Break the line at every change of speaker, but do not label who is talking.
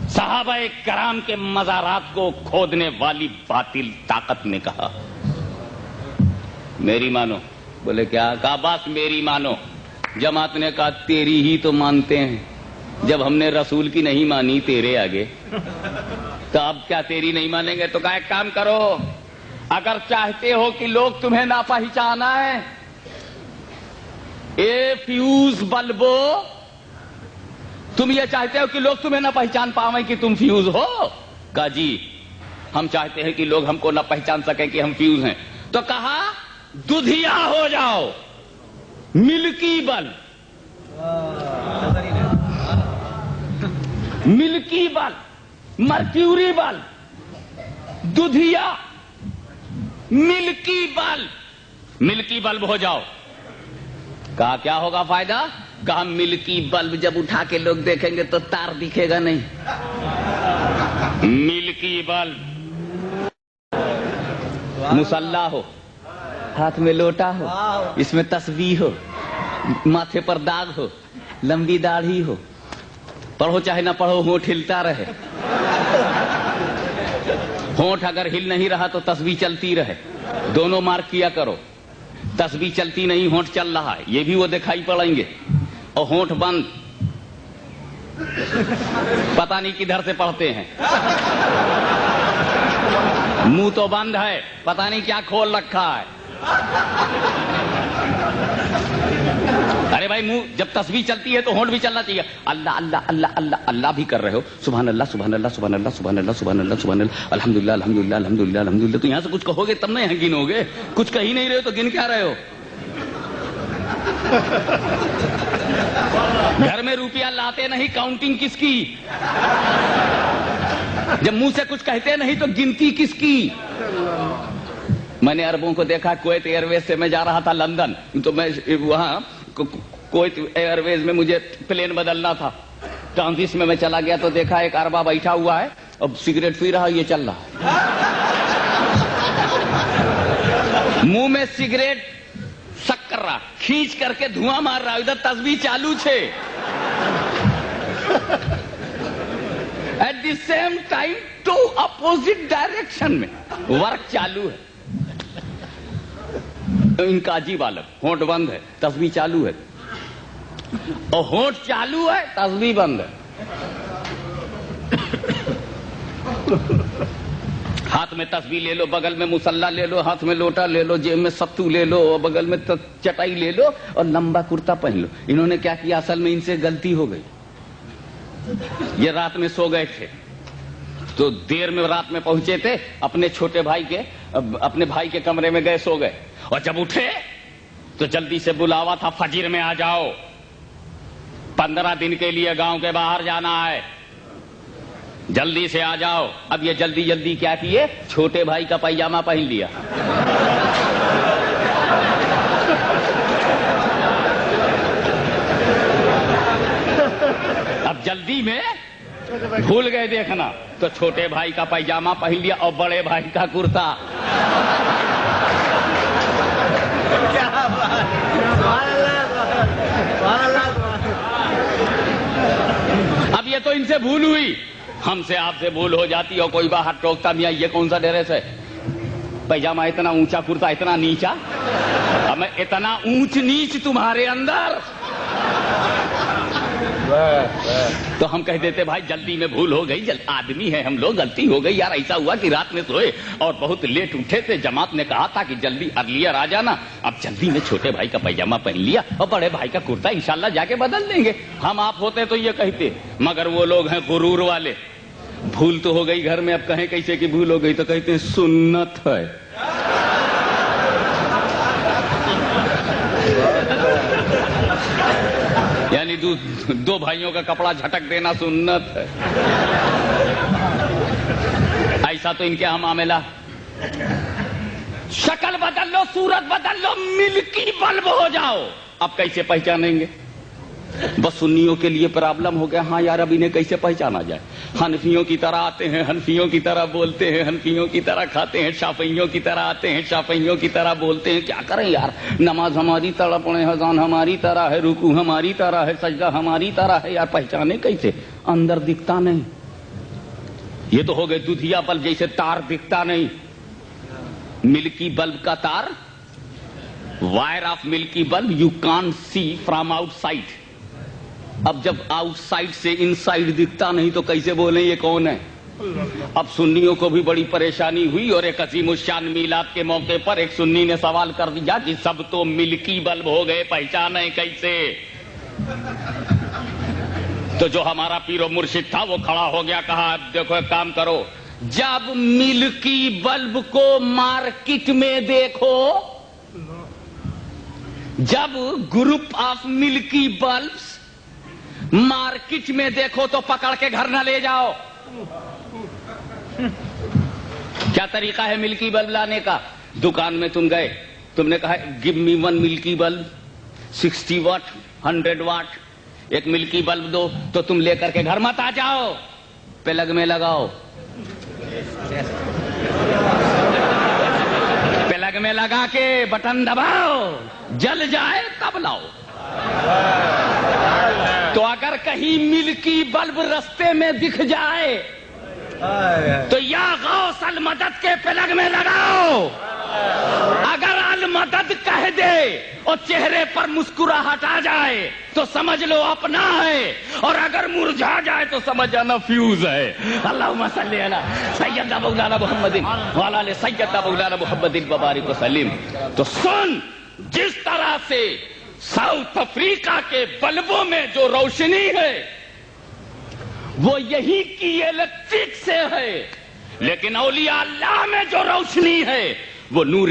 صحابہ کرام کے مزارات کو کھودنے والی باطل طاقت نے کہا میری مانو. بولے کیا؟ کہا بس میری مانو. جماعت نے کہا تیری ہی تو مانتے ہیں، جب ہم نے رسول کی نہیں مانی تیرے آگے تو اب کیا تیری نہیں مانیں گے؟ تو کہا ایک کام کرو، اگر چاہتے ہو کہ لوگ تمہیں نہ پہچانا ہے، اے فیوز بلبو، تم یہ چاہتے ہو کہ لوگ تمہیں نہ پہچان پاویں کہ تم فیوز ہو؟ کہا جی ہم چاہتے ہیں کہ لوگ ہم کو نہ پہچان سکیں کہ ہم فیوز ہیں. تو کہا ددھیا ہو جاؤ، ملکی بلب، ملکی بلب، مرکیوری بلب، ددھیا، ملکی بلب، ملکی بلب ہو جاؤ. کہا کیا ہوگا فائدہ؟ کہا ملکی بلب جب اٹھا کے لوگ دیکھیں گے تو تار دکھے گا نہیں. ملکی بلب، مصلی ہو، ہاتھ میں لوٹا ہو، اس میں تسبیح ہو، ماتھے پر داغ ہو، لمبی داڑھی ہو، پڑھو چاہے نہ پڑھو ہونٹ ہلتا رہے. ہونٹ اگر ہل نہیں رہا تو تسبیح چلتی رہے. دونوں مارک کیا کرو. تسبیح چلتی نہیں، ہونٹ چل رہا ہے، یہ بھی وہ دکھائی پڑیں گے. اور ہونٹ بند، پتہ نہیں کدھر سے پڑھتے ہیں. منہ تو بند ہے، پتہ نہیں کیا کھول رکھا ہے. ارے بھائی منہ جب تسبیح چلتی ہے تو ہونٹ بھی چلنا چاہیے. اللہ اللہ اللہ اللہ اللہ بھی کر رہے ہو، سبحان اللہ سبحان اللہ سبحان اللہ سبحان اللہ سبحان اللہ سبحان اللہ، الحمدللہ الحمدللہ الحمدللہ الحمدللہ. تو یہاں سے کچھ کہو گے تب نہ یہاں گنو گے. کچھ کہی نہیں رہے ہو تو گن کیا رہے ہو؟ گھر میں روپیہ لاتے نہیں، کاؤنٹنگ کس کی؟ جب منہ سے کچھ کہتے نہیں تو گنتی کس کی؟ میں نے عربوں کو دیکھا، کویت ایئر ویز سے میں جا رہا تھا لندن، تو میں وہاں کویت ایئر ویز میں مجھے پلین بدلنا تھا. ٹرانزٹ میں چلا گیا تو دیکھا ایک عربہ بیٹھا ہوا ہے، اب سگریٹ پی رہا، یہ چل رہا منہ میں سگریٹ سک کر رہا، کھینچ کر کے دھواں مار رہا، ادھر تسبیح چالو چھے. At the same time to opposite direction میں ورک چالو ہے. ان کا عجیب عالم، ہونٹ بند ہے، تسبیح چالو ہے، اور ہونٹ چالو ہے، تسبیح بند ہے. ہاتھ میں تسبیح لے لو، بغل میں مصلی لے لو، ہاتھ میں لوٹا لے لو، جیب میں ستو لے لو، اور بغل میں چٹائی لے لو، اور لمبا کرتا پہن لو. انہوں نے کیا کیا؟ اصل میں ان سے غلطی ہو گئی. یہ رات میں سو گئے تھے تو دیر میں رات میں پہنچے تھے، اپنے چھوٹے بھائی کے، اپنے بھائی کے کمرے میں گئے، سو گئے. اور جب اٹھے تو جلدی سے بلاوا تھا، فجر میں آ جاؤ، 15 دن کے لیے گاؤں کے باہر جانا ہے، جلدی سے آ جاؤ. اب یہ جلدی جلدی کیا کیے؟ چھوٹے بھائی کا پائجامہ پہن لیا. اب جلدی میں بھول گئے دیکھنا، تو چھوٹے بھائی کا پائجامہ پہن لیا اور بڑے بھائی کا کرتا. اب یہ تو ان سے بھول ہوئی، ہم سے آپ سے بھول ہو جاتی، اور کوئی باہر ٹوکتا، میاں یہ کون سا ڈریس ہے؟ پائجامہ اتنا اونچا، کرتا اتنا نیچا. اب میں اتنا اونچ نیچ تمہارے اندر. تو ہم کہہ دیتے بھائی جلدی میں بھول ہو گئی، آدمی ہے ہم لوگ، غلطی ہو گئی یار. ایسا ہوا کہ رات میں سوئے اور بہت لیٹ اٹھے تھے، جماعت نے کہا تھا کہ جلدی ارلیئر آ جانا. اب جلدی میں چھوٹے بھائی کا پائجامہ پہن لیا اور بڑے بھائی کا کرتا انشاءاللہ جا کے بدل دیں گے. ہم آپ ہوتے تو یہ کہتے، مگر وہ لوگ ہیں غرور والے. بھول تو ہو گئی گھر میں، اب کہیں کیسے کہ بھول ہو گئی، تو کہتے ہیں سنت ہے. یعنی دو بھائیوں کا کپڑا جھٹک دینا سنت ہے. ایسا تو ان کے ہاں معاملہ. شکل بدل لو، صورت بدل لو، ملکی بلب ہو جاؤ. اب کیسے پہچانیں گے؟ بس سنیوں کے لیے پرابلم ہو گیا. ہاں یار اب انہیں کیسے پہچانا جائے؟ حنفیوں کی طرح آتے ہیں, حنفیوں کی طرح بولتے ہیں, حنفیوں کی طرح کھاتے ہیں, شافعیوں کی طرح آتے ہیں, شافعیوں کی طرح بولتے ہیں. کیا کریں یار؟ نماز ہماری طرح پڑھیں, اذان ہماری طرح ہے, رکوع ہماری طرح ہے, سجدہ ہماری طرح ہے. یار پہچانے کیسے؟ اندر دکھتا نہیں. یہ تو ہو گئے دودھیا بلب جیسے تار دکھتا نہیں. ملکی بلب کا تار, وائر آف ملکی bulb you can't see from out side. اب جب آؤٹ سائڈ سے ان سائڈ دکھتا نہیں تو کیسے بولیں یہ کون ہے؟ اب سنیوں کو بھی بڑی پریشانی ہوئی, اور ایک عظیم الشان میلاد کے موقع پر ایک سنی نے سوال کر دیا کہ سب تو ملکی بلب ہو گئے, پہچانے کیسے؟ تو جو ہمارا پیر و مرشد تھا وہ کھڑا ہو گیا, کہا دیکھو ایک کام کرو, جب ملکی بلب کو مارکیٹ میں دیکھو, جب گروپ آف ملکی بلبس مارکیٹ میں دیکھو تو پکڑ کے گھر نہ لے جاؤ. کیا طریقہ ہے ملکی بلب لانے کا؟ دکان میں تم گئے, تم نے کہا گیو می 1 ملکی بلب 60 واٹ 100 واٹ, ایک ملکی بلب دو, تو تم لے کر کے گھر مت آ جاؤ, پلگ میں لگاؤ, پلگ میں لگا کے بٹن دباؤ, جل جائے تب لاؤ. تو اگر کہیں ملکی بلب رستے میں دکھ جائے تو یا غوث المدد کے پلگ میں لگاؤ. اگر المدد کہہ دے اور چہرے پر مسکراہٹ آ جائے تو سمجھ لو اپنا ہے, اور اگر مرجھا جائے تو سمجھ جانا فیوز ہے. اللہم صلی علی سیدنا مولانا محمد وعلی آل سیدنا مولانا محمد وبارک وسلم. تو سن, جس طرح سے ساؤتھ افریقہ کے بلبوں میں جو روشنی ہے وہ یہی کی الیکٹرک سے ہے, لیکن اولیاء اللہ میں جو روشنی ہے وہ نور